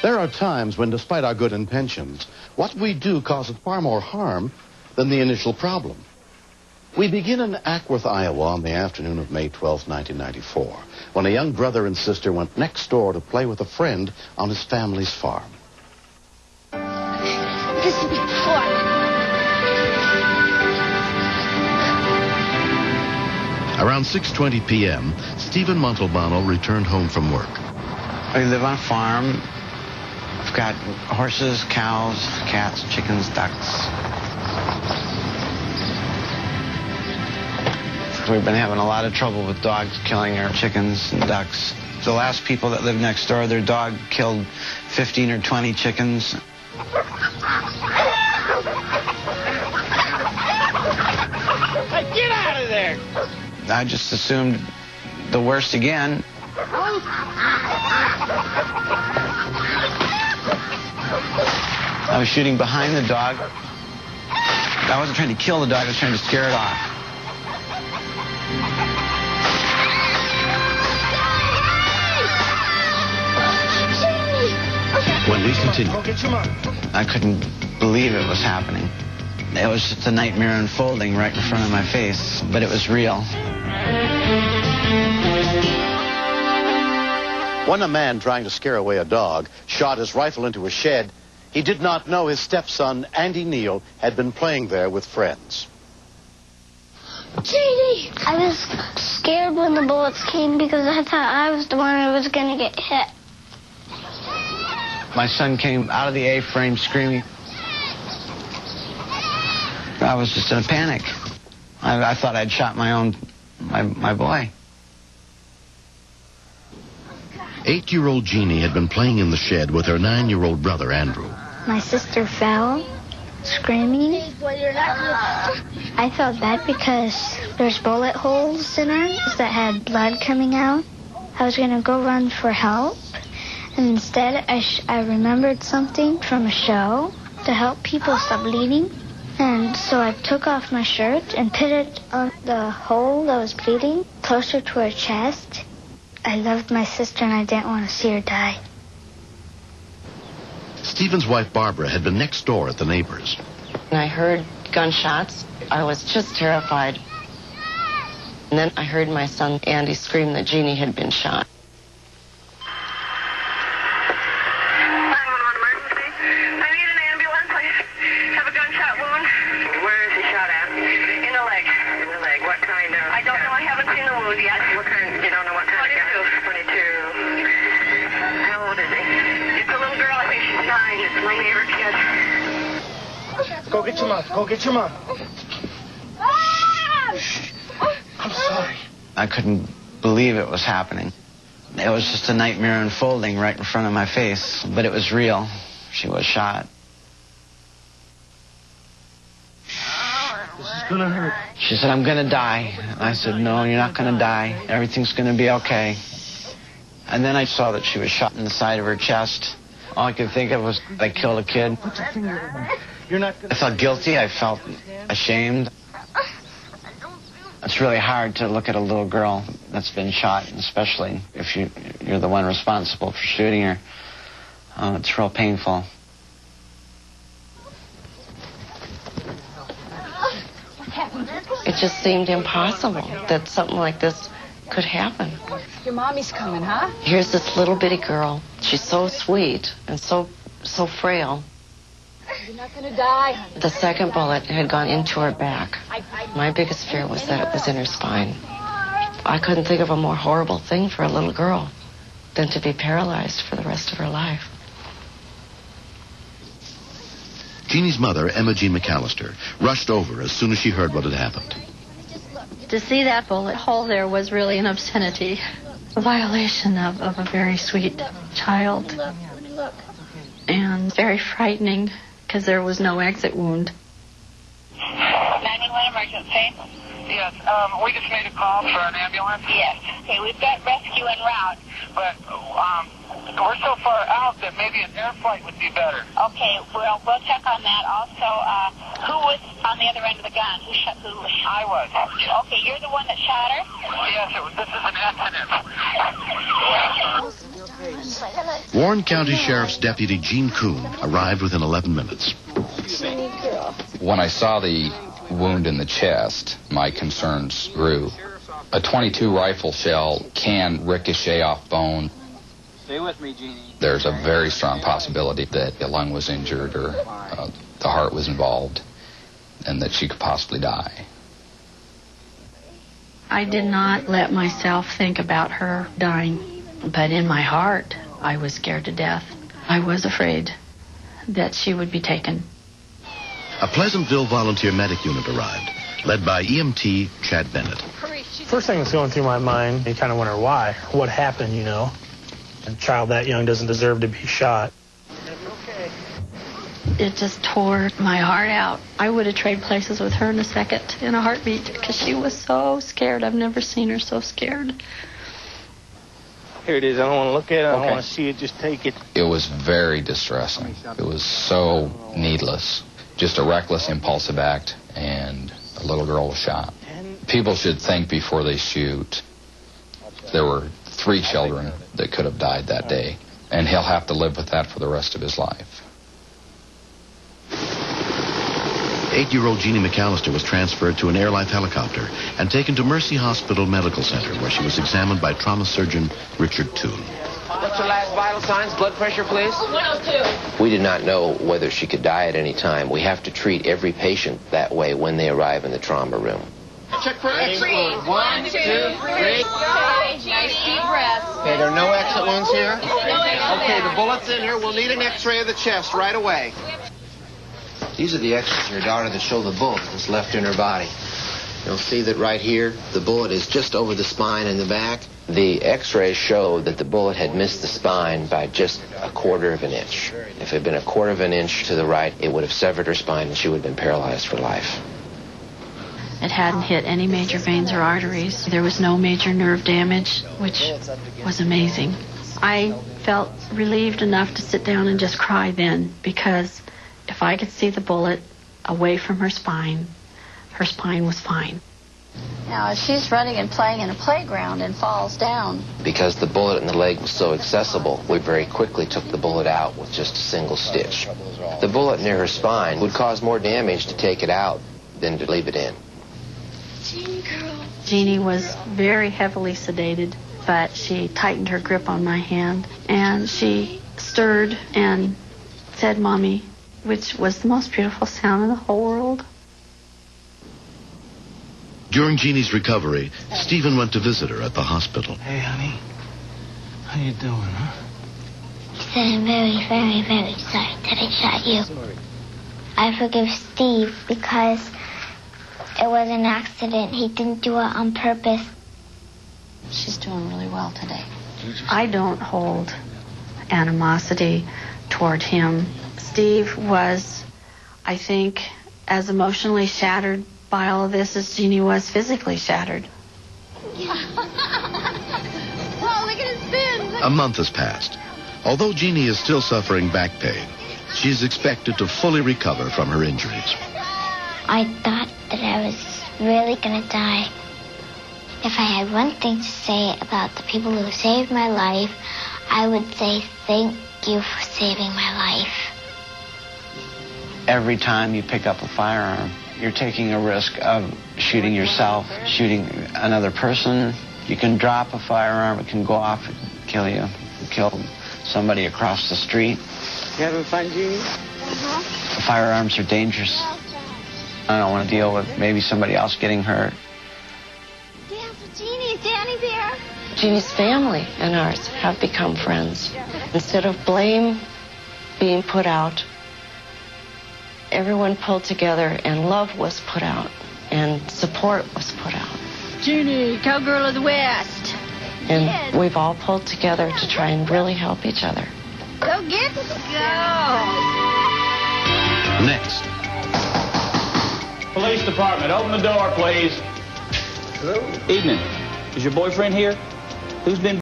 There are times when, despite our good intentions, what we do causes far more harm than the initial problem. We begin in Ackworth, Iowa on the afternoon of May 12, 1994, when a young brother and sister went next door to play with a friend on his family's farm. This will be fun. Around 6:20 p.m., Stephen Montalbano returned home from work. I live on a farm. I've got horses, cows, cats, chickens, ducks. We've been having a lot of trouble with dogs killing our chickens and ducks. The last people that lived next door, their dog killed 15 or 20 chickens. Hey, get out of there! I just assumed the worst again. I was shooting behind the dog. I wasn't trying to kill the dog, I was trying to scare it off. When we continue, I couldn't believe it was happening. It was just a nightmare unfolding right in front of my face, but it was real. when a man trying to scare away a dog shot his rifle into a shed, he did not know his stepson, Andy Neal, had been playing there with friends. Jeannie! I was scared when the bullets came because I thought I was the one who was going to get hit. My son came out of the A-frame screaming. I was just in a panic. I thought I'd shot my boy. 8-year-old Jeannie had been playing in the shed with her 9-year-old brother, Andrew. My sister fell, screaming. I felt bad because there's bullet holes in her that had blood coming out. I was going to go run for help, and instead I remembered something from a show to help people stop bleeding. And so I took off my shirt and put it on the hole that was bleeding, closer to her chest. I loved my sister and I didn't want to see her die. Stephen's wife, Barbara, had been next door at the neighbors. I heard gunshots. I was just terrified. And then I heard my son, Andy, scream that Jeannie had been shot. Go get your mom. Go get your mom. I'm sorry. I couldn't believe it was happening. It was just a nightmare unfolding right in front of my face, but it was real. She was shot. This is gonna hurt. She said, "I'm gonna die." I said, "No, you're not gonna die. Everything's gonna be okay." And then I saw that she was shot in the side of her chest. All I could think of was I killed a kid. Put your finger in there. You're not gonna... I felt guilty. I felt ashamed. It's really hard to look at a little girl that's been shot, especially if you're the one responsible for shooting her. It's real painful. It just seemed impossible that something like this could happen. Your mommy's coming, huh? Here's this little bitty girl. She's so sweet and so frail. You're not gonna die, honey. The second bullet had gone into her back. My biggest fear was that it was in her spine. I couldn't think of a more horrible thing for a little girl than to be paralyzed for the rest of her life. Jeannie's mother, Emma Jean McAllister, rushed over as soon as she heard what had happened. To see that bullet hole there was really an obscenity, a violation of a very sweet child, and very frightening because there was no exit wound. 911 emergency. Yes, we just made a call for an ambulance. Yes. Okay, we've got rescue en route. But we're so far out that maybe an air flight would be better. Okay, we'll check on that. Also, who was on the other end of the gun? Who? I was. Okay, you're the one that shot her? Yes, this is an accident. Warren County Sheriff's Deputy Gene Kuhn arrived within 11 minutes. When I saw the wound in the chest, my concerns grew. A .22 rifle shell can ricochet off bone. Stay with me, Jeannie. There's a very strong possibility that the lung was injured or the heart was involved and that she could possibly die. I did not let myself think about her dying, but in my heart, I was scared to death. I was afraid that she would be taken. A Pleasantville volunteer medic unit arrived, led by EMT Chad Bennett. First thing that's going through my mind, you kind of wonder why. What happened, you know? A child that young doesn't deserve to be shot. It just tore my heart out. I would have traded places with her in a second, in a heartbeat, because she was so scared. I've never seen her so scared. Here it is. I don't want to look at it. I don't want to see it. Just take it. It was very distressing. It was so needless. Just a reckless, impulsive act, and a little girl was shot. People should think before they shoot. There were 3 children that could have died that day, and he'll have to live with that for the rest of his life. 8-year-old Jeannie McAllister was transferred to an Air Life helicopter and taken to Mercy Hospital Medical Center, where she was examined by trauma surgeon Richard Toon. What's her last vital signs? Blood pressure, please? 102. We did not know whether she could die at any time. We have to treat every patient that way when they arrive in the trauma room. Check for exit wounds. 1, 2, 3. Okay, nice deep breaths. Okay, there are no exit wounds here? Okay, the bullet's in here. We'll need an x-ray of the chest right away. These are the x-rays of your daughter that show the bullet that's left in her body. You'll see that right here, the bullet is just over the spine in the back. The x-rays show that the bullet had missed the spine by just 1/4 of an inch. If it had been 1/4 of an inch to the right, it would have severed her spine and she would have been paralyzed for life. It hadn't hit any major veins or arteries. There was no major nerve damage, which was amazing. I felt relieved enough to sit down and just cry then, because if I could see the bullet away from her spine was fine. Now, if she's running and playing in a playground and falls down. Because the bullet in the leg was so accessible, we very quickly took the bullet out with just a single stitch. The bullet near her spine would cause more damage to take it out than to leave it in. Jeannie was very heavily sedated, but she tightened her grip on my hand, and she stirred and said, "Mommy," which was the most beautiful sound in the whole world. During Jeannie's recovery, Stephen went to visit her at the hospital. Hey, honey. How you doing, huh? He said, "I'm very, very, very sorry that I shot you. I forgive Steve because it was an accident. He didn't do it on purpose." She's doing really well today. I don't hold animosity toward him. Steve was, I think, as emotionally shattered by all of this as Jeannie was physically shattered. Oh, look at his fins. A month has passed. Although Jeannie is still suffering back pain, she is expected to fully recover from her injuries. I thought that I was really going to die. If I had one thing to say about the people who saved my life, I would say thank you for saving my life. Every time you pick up a firearm, you're taking a risk of shooting yourself, shooting another person. You can drop a firearm, it can go off and kill you. Kill somebody across the street. You having fun, Jeannie? The firearms are dangerous. I don't want to deal with maybe somebody else getting hurt. Dance with Jeannie. Is Danny there? Jeannie's family and ours have become friends. Instead of blame being put out, everyone pulled together and love was put out and support was put out. Jeannie, cowgirl of the West. And we've all pulled together to try and really help each other. Go get it. Go. Next. Police department, open the door, please. Hello? Evening. Is your boyfriend here? Who's been